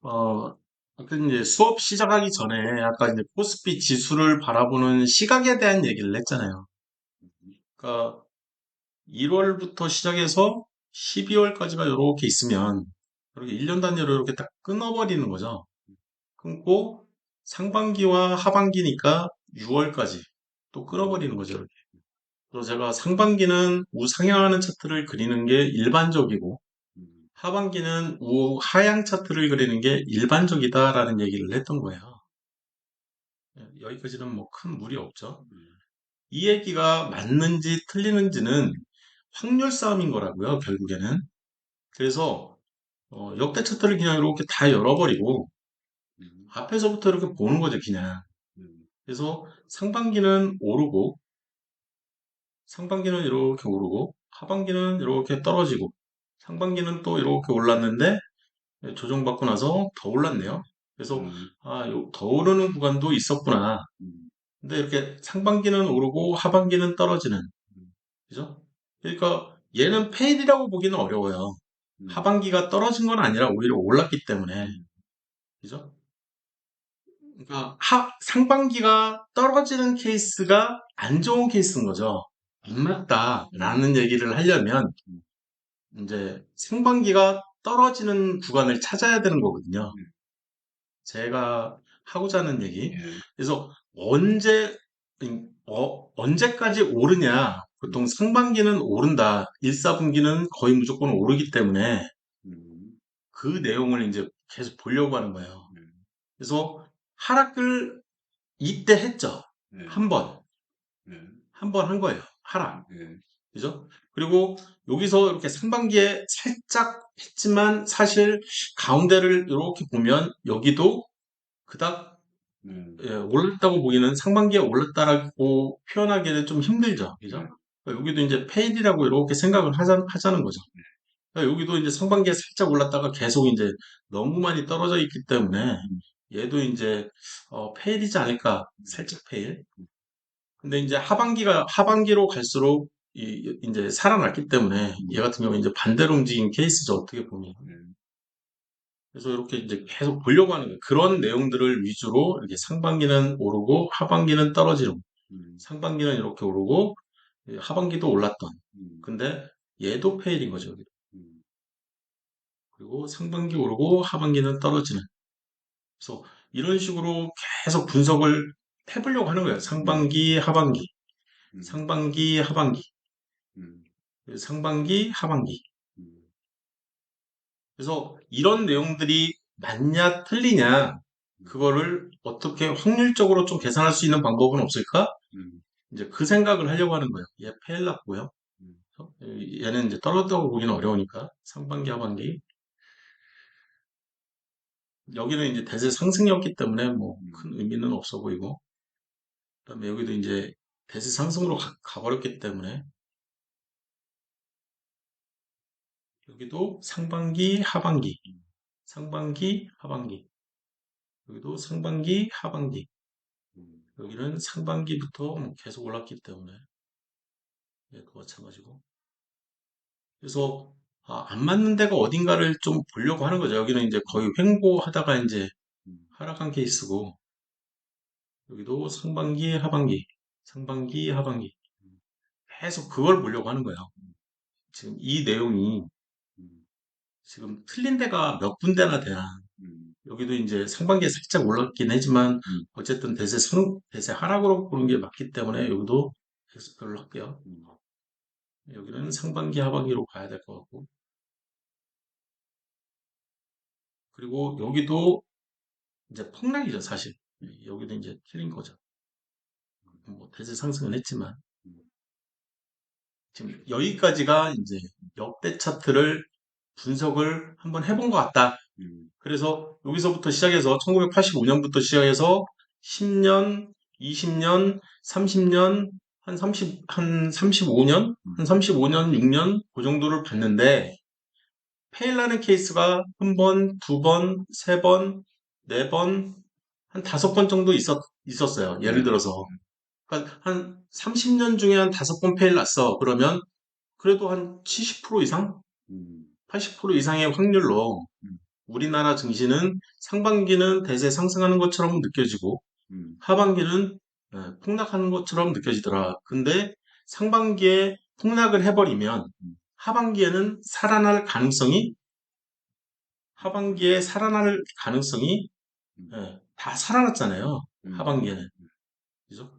아까 이제 수업 시작하기 전에 아까 이제 코스피 지수를 바라보는 시각에 대한 얘기를 했잖아요. 그러니까 1월부터 시작해서 12월까지가 이렇게 있으면 이렇게 1년 단위로 이렇게 딱 끊어버리는 거죠. 끊고 상반기와 하반기니까 6월까지 또 끊어버리는 거죠. 이렇게. 그래서 제가 상반기는 우상향하는 차트를 그리는 게 일반적이고 하반기는 우하향 차트를 그리는 게 일반적이다라는 얘기를 했던 거예요. 여기까지는 뭐 큰 무리 없죠. 이 얘기가 맞는지 틀리는지는 확률 싸움인 거라고요, 결국에는. 그래서 역대 차트를 그냥 이렇게 다 열어버리고 앞에서부터 이렇게 보는 거죠, 그냥. 그래서 상반기는 이렇게 오르고 하반기는 이렇게 떨어지고 상반기는 또 이렇게 올랐는데 조정받고 나서 더 올랐네요. 그래서 더 오르는 구간도 있었구나. 근데 이렇게 상반기는 오르고 하반기는 떨어지는, 그죠? 그러니까 얘는 페일이라고 보기는 어려워요. 하반기가 떨어진 건 아니라 오히려 올랐기 때문에, 그죠? 그러니까 상반기가 떨어지는 케이스가 안 좋은 케이스인 거죠. 안 맞다라는 얘기를 하려면 이제 상반기가 떨어지는 구간을 찾아야 되는 거거든요. 제가 하고자 하는 얘기. 그래서 언제까지 오르냐. 보통 상반기는 오른다. 1, 4분기는 거의 무조건 오르기 때문에 그 내용을 이제 계속 보려고 하는 거예요. 그래서 하락을 이때 했죠. 한 번. 한 번 한 거예요. 하락. 그죠? 그리고 여기서 이렇게 상반기에 살짝 했지만 사실 가운데를 이렇게 보면 여기도 그닥 올랐다고 보기는 상반기에 올랐다라고 표현하기는 좀 힘들죠. 그죠? 그러니까 여기도 이제 페일이라고 이렇게 생각을 하자는 거죠. 그러니까 여기도 이제 상반기에 살짝 올랐다가 계속 이제 너무 많이 떨어져 있기 때문에 얘도 이제 페일이지 않을까. 살짝 페일. 근데 이제 하반기로 갈수록 이제 살아났기 때문에 얘 같은 경우는 이제 반대로 움직인 케이스죠. 어떻게 보면. 그래서 이렇게 이제 계속 보려고 하는 거예요. 그런 내용들을 위주로 이렇게 상반기는 오르고 하반기는 떨어지고 상반기는 이렇게 오르고 하반기도 올랐던. 근데 얘도 페일인 거죠. 여기도. 그리고 상반기 오르고 하반기는 떨어지는. 그래서 이런 식으로 계속 분석을 해보려고 하는 거예요. 상반기, 하반기, 상반기, 하반기, 상반기, 하반기. 그래서 이런 내용들이 맞냐, 틀리냐, 그거를 어떻게 확률적으로 좀 계산할 수 있는 방법은 없을까? 이제 그 생각을 하려고 하는 거예요. 얘 페일 났고요. 얘는 이제 떨어졌다고 보기는 어려우니까. 상반기, 하반기. 여기는 이제 대세 상승이었기 때문에 뭐 큰 의미는 없어 보이고. 그다음에 여기도 이제 대세 상승으로 가버렸기 때문에 여기도 상반기, 하반기, 상반기, 하반기. 여기도 상반기, 하반기. 여기는 상반기부터 뭐 계속 올랐기 때문에 예, 그 마찬가지고. 그래서 안 맞는 데가 어딘가를 좀 보려고 하는 거죠. 여기는 이제 거의 횡보하다가 이제 하락한 케이스고 여기도 상반기, 하반기, 상반기, 하반기 계속 그걸 보려고 하는 거예요. 지금 이 내용이 지금 틀린 데가 몇 군데나 되나. 여기도 이제 상반기에 살짝 올랐긴 하지만 어쨌든 대세 하락으로 보는 게 맞기 때문에 여기도 별로 할게요. 여기는 상반기, 하반기로 가야 될 것 같고. 그리고 여기도 이제 폭락이죠, 사실. 여기도 이제 틀린 거죠. 뭐 대세 상승은 했지만. 지금 여기까지가 이제 역대 차트를 분석을 한번 해본 것 같다. 그래서 여기서부터 시작해서 1985년부터 시작해서 10년, 20년, 30년, 한 35년, 한 35년, 6년 그 정도를 봤는데 페일라는 케이스가 한 번, 두 번, 세 번, 네 번, 한 다섯 번 정도 있었어요. 예를 들어서. 그러니까 한 30년 중에 한 다섯 번 페일 났어. 그러면 그래도 한 70% 이상? 80% 이상의 확률로 우리나라 증시는 상반기는 대세 상승하는 것처럼 느껴지고 하반기는 폭락하는 것처럼 느껴지더라. 근데 상반기에 폭락을 해버리면 하반기에는 살아날 가능성이 다 살아났잖아요. 하반기에는. 그죠?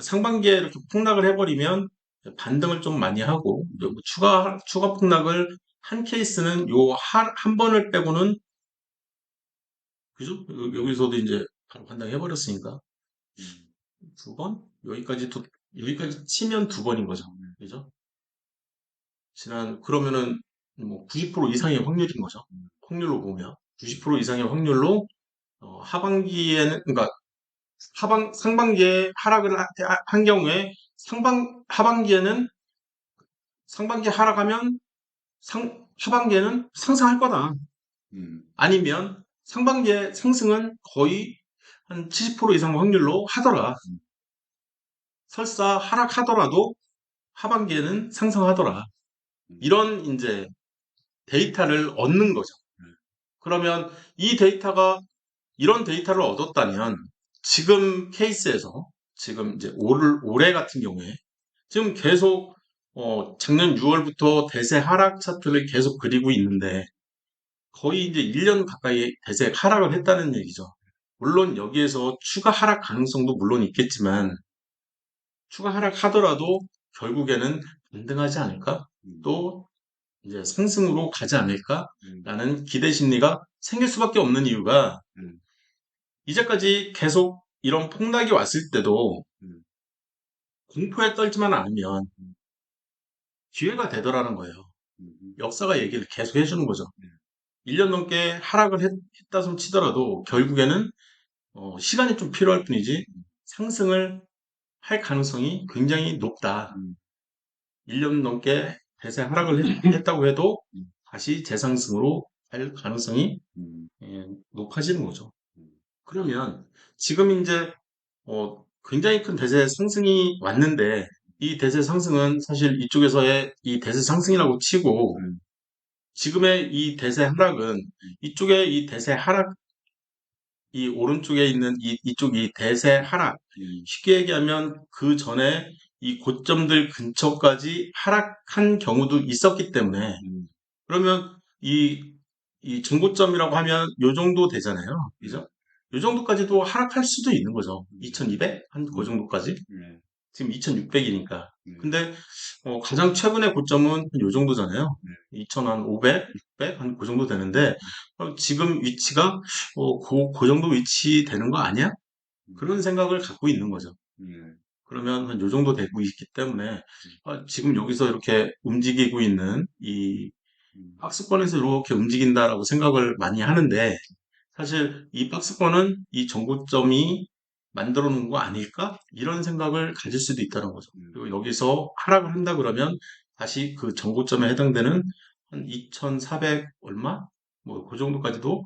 상반기에 이렇게 폭락을 해버리면 반등을 좀 많이 하고 뭐 추가 폭락을 한 케이스는 한 번을 빼고는 그죠? 여기서도 이제 바로 반등해버렸으니까 두 번? 여기까지 치면 두 번인 거죠. 그죠? 그러면은 뭐 90% 이상의 확률인 거죠. 확률로 보면 90% 이상의 확률로 하반기에는 그러니까 상반기에 하락을 한 경우에 하반기에는 상반기 하락하면 하반기에는 상승할 거다. 아니면 상반기에 상승은 거의 한 70% 이상 확률로 하더라. 설사 하락하더라도 하반기에는 상승하더라. 이런 이제 데이터를 얻는 거죠. 그러면 이런 데이터를 얻었다면 지금 케이스에서 지금 이제 올해 같은 경우에 지금 계속 작년 6월부터 대세 하락 차트를 계속 그리고 있는데 거의 이제 1년 가까이 대세 하락을 했다는 얘기죠. 물론 여기에서 추가 하락 가능성도 물론 있겠지만 추가 하락하더라도 결국에는 반등하지 않을까? 또 이제 상승으로 가지 않을까라는 기대 심리가 생길 수밖에 없는 이유가 이제까지 계속 이런 폭락이 왔을 때도 공포에 떨지만 않으면 기회가 되더라는 거예요. 역사가 얘기를 계속 해주는 거죠. 1년 넘게 하락을 했다 손 치더라도 결국에는 시간이 좀 필요할 뿐이지 상승을 할 가능성이 굉장히 높다. 1년 넘게 대세 하락을 했다고 해도 다시 재상승으로 할 가능성이 높아지는 거죠. 그러면 지금 이제 굉장히 큰 대세 상승이 왔는데 이 대세 상승은 사실 이쪽에서의 이 대세 상승이라고 치고 지금의 이 대세 하락은 이쪽에 이 대세 하락 이 오른쪽에 있는 이쪽 이 대세 하락 쉽게 얘기하면 그 전에 이 고점들 근처까지 하락한 경우도 있었기 때문에 그러면 이 중고점이라고 하면 요 정도 되잖아요. 그죠? 요 정도까지도 하락할 수도 있는 거죠. 2200? 한 그 정도까지? 지금 2600이니까. 근데 가장 최근의 고점은 요 정도잖아요. 2500, 600, 한 그 정도 되는데 지금 위치가 그 정도 위치 되는 거 아니야? 그런 생각을 갖고 있는 거죠. 그러면 한 요 정도 되고 있기 때문에 지금 여기서 이렇게 움직이고 있는 이 박스권에서 이렇게 움직인다라고 생각을 많이 하는데 사실 이 박스권은 이 정고점이 만들어 놓은 거 아닐까? 이런 생각을 가질 수도 있다는 거죠. 그리고 여기서 하락을 한다 그러면 다시 그 정고점에 해당되는 한 2400 얼마? 뭐 그 정도까지도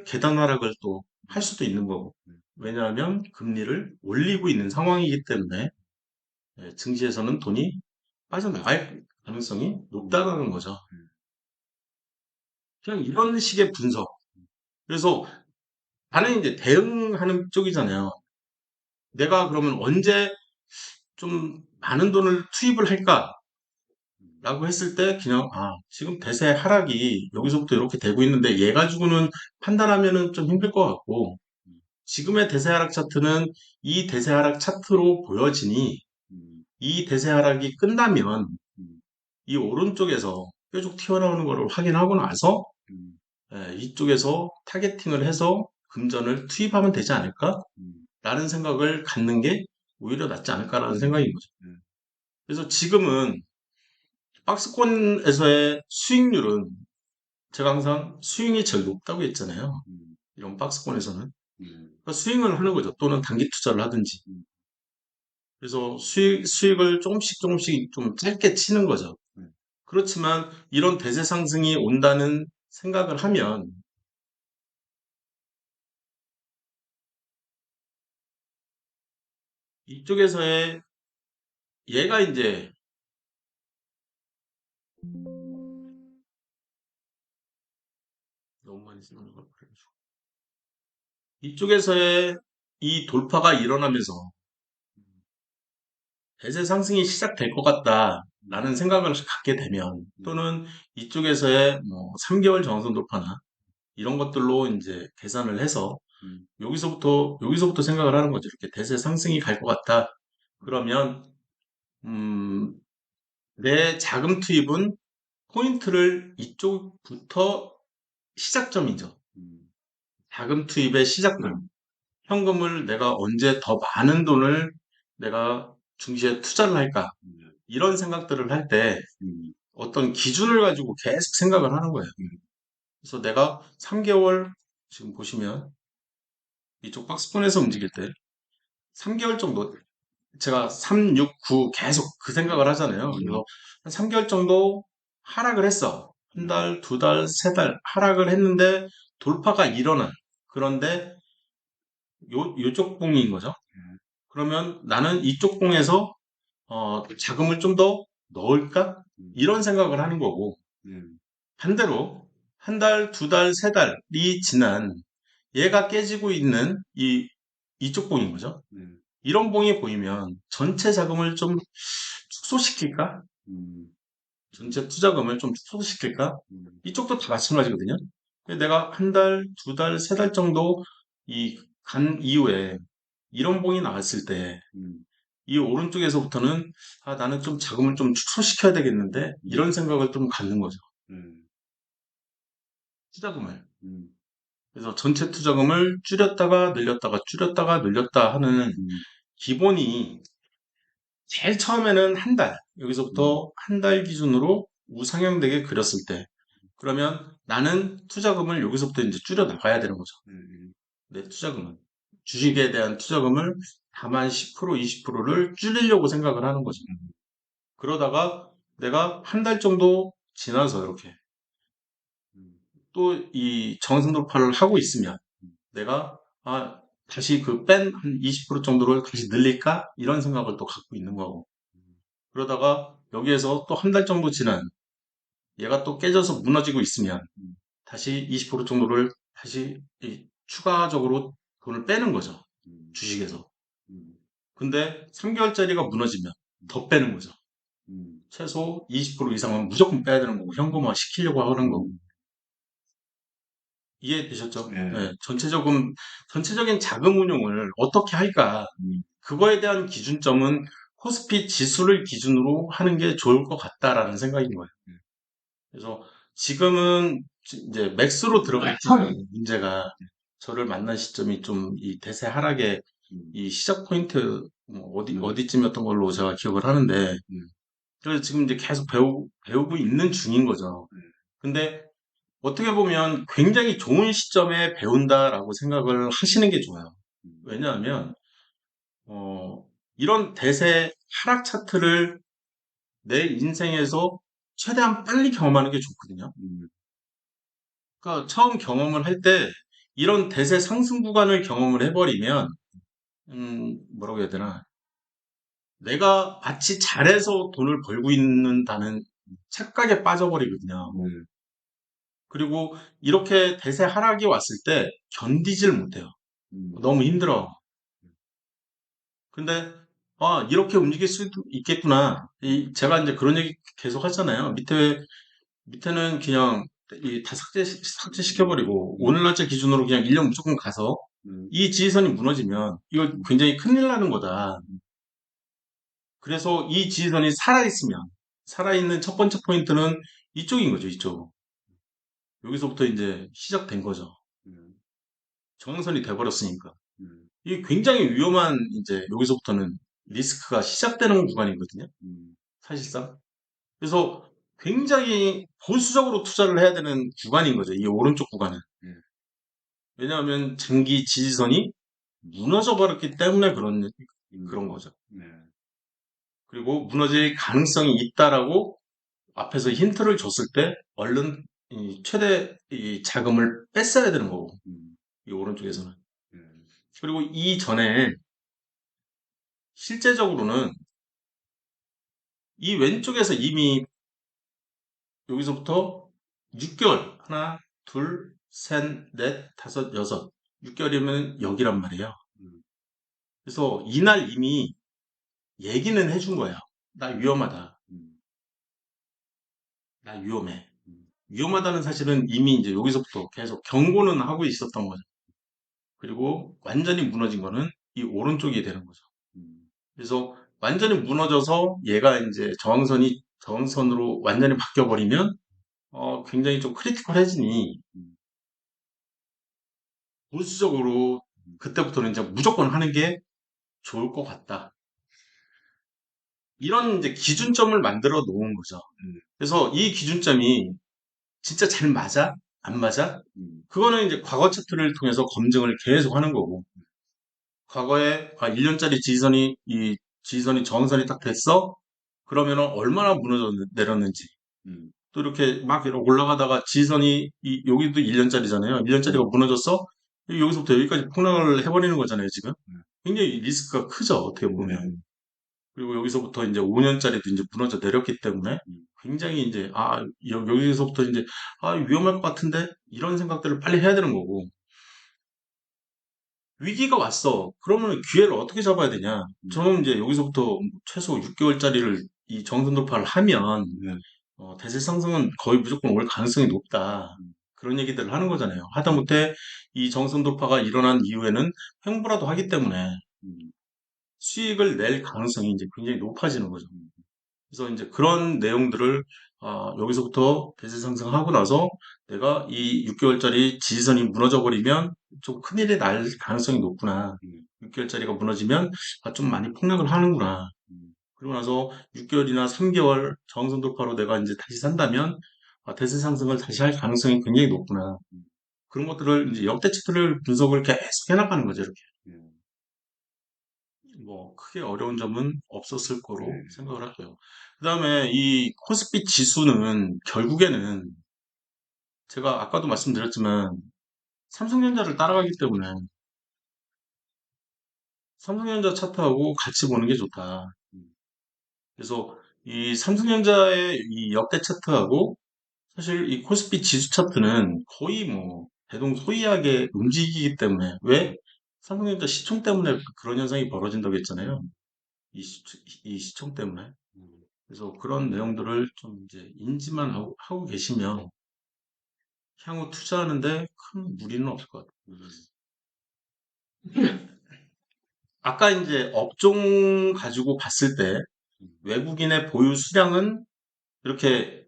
계단 하락을 또 할 수도 있는 거고. 왜냐하면 금리를 올리고 있는 상황이기 때문에 증시에서는 돈이 빠져나갈 가능성이 높다는 거죠. 그냥 이런 식의 분석. 그래서 나는 이제 대응하는 쪽이잖아요. 내가 그러면 언제 좀 많은 돈을 투입을 할까라고 했을 때 그냥 지금 대세 하락이 여기서부터 이렇게 되고 있는데 얘 가지고는 판단하면은 좀 힘들 것 같고 지금의 대세 하락 차트는 이 대세 하락 차트로 보여지니 이 대세 하락이 끝나면 이 오른쪽에서 뾰족 튀어나오는 것을 확인하고 나서 이쪽에서 타겟팅을 해서 금전을 투입하면 되지 않을까? 라는 생각을 갖는 게 오히려 낫지 않을까라는 생각인 거죠. 그래서 지금은 박스권에서의 수익률은 제가 항상 스윙이 제일 높다고 했잖아요. 이런 박스권에서는. 그러니까 스윙을 하는 거죠. 또는 단기 투자를 하든지. 그래서 수익을 조금씩 조금씩 좀 짧게 치는 거죠. 그렇지만 이런 대세 상승이 온다는 생각을 하면 이쪽에서의 얘가 이제 이쪽에서의 이 돌파가 일어나면서 대세 상승이 시작될 것 같다라는 생각을 갖게 되면 또는 이쪽에서의 뭐 3개월 정선 돌파나 이런 것들로 이제 계산을 해서 여기서부터 생각을 하는 거죠. 이렇게 대세 상승이 갈 것 같다. 그러면 음, 내 자금 투입은 포인트를 이쪽부터 시작점이죠. 자금 투입의 시작점. 현금을 내가 언제 더 많은 돈을 내가 증시에 투자를 할까? 이런 생각들을 할 때 어떤 기준을 가지고 계속 생각을 하는 거예요. 그래서 내가 3개월, 지금 보시면 이쪽 박스권에서 움직일 때 3개월 정도, 제가 3, 6, 9 계속 그 생각을 하잖아요. 그래서 한 3개월 정도 하락을 했어. 한 달, 두 달, 세 달 하락을 했는데 돌파가 일어난. 그런데 요쪽 봉인 거죠. 그러면 나는 이쪽 봉에서 자금을 좀 더 넣을까? 이런 생각을 하는 거고, 반대로 한 달, 두 달, 세 달이 지난 얘가 깨지고 있는 이쪽 봉인 거죠. 이런 봉이 보이면 전체 자금을 좀 축소시킬까? 전체 투자금을 좀 축소시킬까? 이쪽도 다 마찬가지거든요. 내가 한 달, 두 달, 세 달 정도 간 이후에 이런 봉이 나왔을 때 이 오른쪽에서부터는 나는 좀 자금을 좀 축소시켜야 되겠는데 이런 생각을 좀 갖는 거죠. 투자금을. 그래서 전체 투자금을 줄였다가 늘렸다가 줄였다가 늘렸다 하는 기본이 제일 처음에는 한 달, 여기서부터 한 달 기준으로 우상향되게 그렸을 때 그러면 나는 투자금을 여기서부터 이제 줄여 나가야 되는 거죠. 내 투자금은. 주식에 대한 투자금을 다만 10%, 20%를 줄이려고 생각을 하는 거죠. 그러다가 내가 한 달 정도 지나서 이렇게 또 이 정상 돌파를 하고 있으면 내가 다시 그 뺀 한 20% 정도를 다시 늘릴까? 이런 생각을 또 갖고 있는 거고. 그러다가 여기에서 또 한 달 정도 지난 얘가 또 깨져서 무너지고 있으면 다시 20% 정도를 다시 추가적으로 돈을 빼는 거죠. 주식에서. 근데 3개월짜리가 무너지면 더 빼는 거죠. 최소 20% 이상은 무조건 빼야 되는 거고 현금화 시키려고 하는 거고. 이해되셨죠? 네. 전체적인 자금 운용을 어떻게 할까? 그거에 대한 기준점은 코스피 지수를 기준으로 하는 게 좋을 것 같다라는 생각인 거예요. 그래서 지금은 이제 맥스로 들어가 있지만 문제가 저를 만난 시점이 좀 이 대세 하락의 이 시작 포인트 어디쯤이었던 걸로 제가 기억을 하는데 그래서 지금 이제 계속 배우고 있는 중인 거죠. 근데 어떻게 보면 굉장히 좋은 시점에 배운다라고 생각을 하시는 게 좋아요. 왜냐하면 이런 대세 하락 차트를 내 인생에서 최대한 빨리 경험하는 게 좋거든요. 그러니까 처음 경험을 할 때 이런 대세 상승 구간을 경험을 해버리면 뭐라고 해야 되나 내가 마치 잘해서 돈을 벌고 있는다는 착각에 빠져버리거든요. 그리고 이렇게 대세 하락이 왔을 때 견디질 못해요. 너무 힘들어. 근데 이렇게 움직일 수도 있겠구나. 제가 이제 그런 얘기 계속 하잖아요. 밑에는 그냥 다 삭제시켜버리고 오늘 날짜 기준으로 그냥 1년 무조건 가서 이 지지선이 무너지면 이거 굉장히 큰일 나는 거다. 그래서 이 지지선이 살아있는 첫 번째 포인트는 이쪽인 거죠, 이쪽. 여기서부터 이제 시작된 거죠. 정상선이 돼버렸으니까. 이게 굉장히 위험한 이제 여기서부터는 리스크가 시작되는 구간이거든요. 사실상. 그래서 굉장히 보수적으로 투자를 해야 되는 구간인 거죠. 이 오른쪽 구간은. 왜냐하면 장기 지지선이 무너져 버렸기 때문에 그런 거죠. 그리고 무너질 가능성이 있다라고 앞에서 힌트를 줬을 때 얼른 최대 자금을 뺐어야 되는 거고. 이 오른쪽에서는. 그리고 이 전에 실제적으로는 이 왼쪽에서 이미 여기서부터 6개월, 하나, 둘, 셋, 넷, 다섯, 여섯. 6개월이면 여기란 말이에요. 그래서 이날 이미 얘기는 해준 거예요. 나 위험하다. 나 위험해. 위험하다는 사실은 이미 이제 여기서부터 계속 경고는 하고 있었던 거죠. 그리고 완전히 무너진 거는 이 오른쪽이 되는 거죠. 그래서 완전히 무너져서 얘가 이제 저항선으로 완전히 바뀌어버리면 굉장히 좀 크리티컬해지니 보수적으로 그때부터는 이제 무조건 하는 게 좋을 것 같다. 이런 이제 기준점을 만들어 놓은 거죠. 그래서 이 기준점이 진짜 잘 맞아? 안 맞아? 그거는 이제 과거 차트를 통해서 검증을 계속 하는 거고, 과거에 1년짜리 지지선이 저항선이 딱 됐어? 그러면은 얼마나 무너져 내렸는지. 또 이렇게 막 이렇게 올라가다가 지지선이 여기도 1년짜리잖아요. 1년짜리가 무너졌어? 여기서부터 여기까지 폭락을 해버리는 거잖아요, 지금. 굉장히 리스크가 크죠, 어떻게 보면. 그리고 여기서부터 이제 5년짜리도 이제 무너져 내렸기 때문에 굉장히 이제, 여기서부터 이제, 위험할 것 같은데? 이런 생각들을 빨리 해야 되는 거고. 위기가 왔어. 그러면 기회를 어떻게 잡아야 되냐? 저는 이제 여기서부터 최소 6개월짜리를 이 정선 돌파를 하면, 대세 상승은 거의 무조건 올 가능성이 높다. 그런 얘기들을 하는 거잖아요. 하다못해 이 정선 돌파가 일어난 이후에는 횡보라도 하기 때문에 수익을 낼 가능성이 이제 굉장히 높아지는 거죠. 그래서 이제 그런 내용들을 여기서부터 대세 상승하고 나서 내가 이 6개월짜리 지지선이 무너져 버리면 좀 큰일이 날 가능성이 높구나. 6개월짜리가 무너지면 좀 많이 폭락을 하는구나. 그리고 나서 6개월이나 3개월 저항선 돌파로 내가 이제 다시 산다면 대세 상승을 다시 할 가능성이 굉장히 높구나. 그런 것들을 이제 역대 차트를 분석을 계속 해나가는 거죠, 이렇게. 뭐 크게 어려운 점은 없었을 거로 생각을 할게요. 그다음에 이 코스피 지수는 결국에는 제가 아까도 말씀드렸지만 삼성전자를 따라가기 때문에 삼성전자 차트하고 같이 보는 게 좋다. 그래서 이 삼성전자의 이 역대 차트하고 사실 이 코스피 지수 차트는 거의 뭐 대동소이하게 움직이기 때문에 왜 삼성전자 시총 때문에 그런 현상이 벌어진다고 했잖아요. 이 시총 때문에. 그래서 그런 내용들을 좀 이제 인지만 하고 계시면 향후 투자하는데 큰 무리는 없을 것 같아요. 아까 이제 업종 가지고 봤을 때 외국인의 보유 수량은 이렇게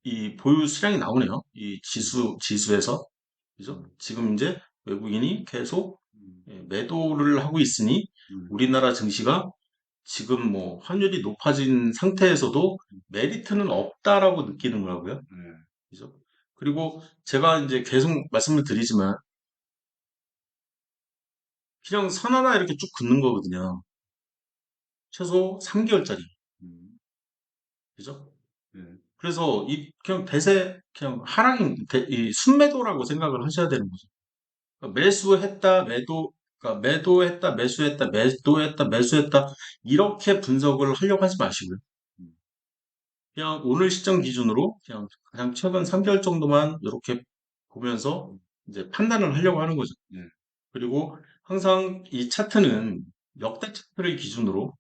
이 보유 수량이 나오네요. 이 지수에서. 그죠? 지금 이제 외국인이 계속 매도를 하고 있으니 우리나라 증시가 지금 뭐 환율이 높아진 상태에서도 메리트는 없다라고 느끼는 거라고요. 그죠? 그리고 제가 이제 계속 말씀을 드리지만 그냥 선 하나 이렇게 쭉 긋는 거거든요. 최소 3개월짜리. 그죠? 그래서 이 그냥 대세 그냥 이 순매도라고 생각을 하셔야 되는 거죠. 그러니까 매수했다, 그러니까 매도했다, 매수했다, 매도했다, 매수했다 이렇게 분석을 하려고 하지 마시고요. 그냥 오늘 시점 기준으로 그냥 가장 최근 3개월 정도만 이렇게 보면서 이제 판단을 하려고 하는 거죠. 그리고 항상 이 차트는 역대 차트를 기준으로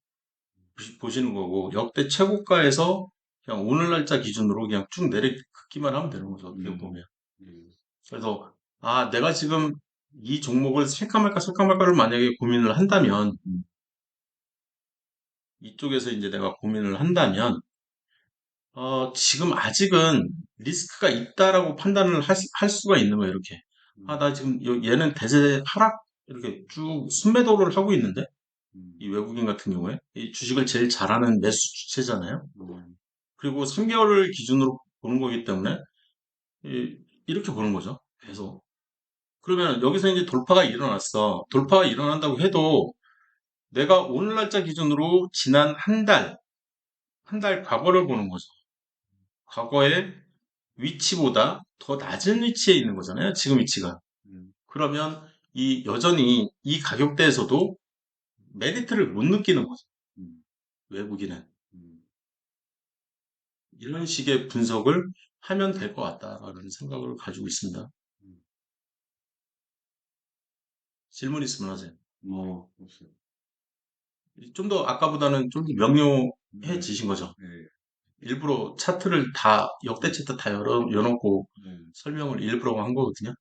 보시는 거고 역대 최고가에서 그냥 오늘 날짜 기준으로 그냥 쭉 내려 긋기만 하면 되는 거죠. 어떻게 보면. 그래서 내가 지금 이 종목을 살까 말까를 만약에 고민을 한다면 이쪽에서 이제 내가 고민을 한다면 지금 아직은 리스크가 있다라고 판단을 할 수가 있는 거예요, 이렇게. 나 지금 얘는 대세 하락 이렇게 쭉 순매도를 하고 있는데 이 외국인 같은 경우에 이 주식을 제일 잘하는 매수 주체잖아요. 그리고 3개월을 기준으로 보는 거기 때문에 이렇게 보는 거죠. 계속. 그러면 여기서 이제 돌파가 일어났어. 돌파가 일어난다고 해도 내가 오늘 날짜 기준으로 지난 한 달 과거를 보는 거죠. 과거의 위치보다 더 낮은 위치에 있는 거잖아요. 지금 위치가. 그러면 여전히 이 가격대에서도 메리트를 못 느끼는 거죠. 외국인은. 이런 식의 분석을 하면 될 것 같다라는 생각을 가지고 있습니다. 질문 있으면 하세요. 없어요. 좀 더 아까보다는 좀 더 네, 명료해지신 거죠. 네, 일부러 차트를 다, 역대 차트 다 여놓고 네. 설명을 일부러 한 거거든요.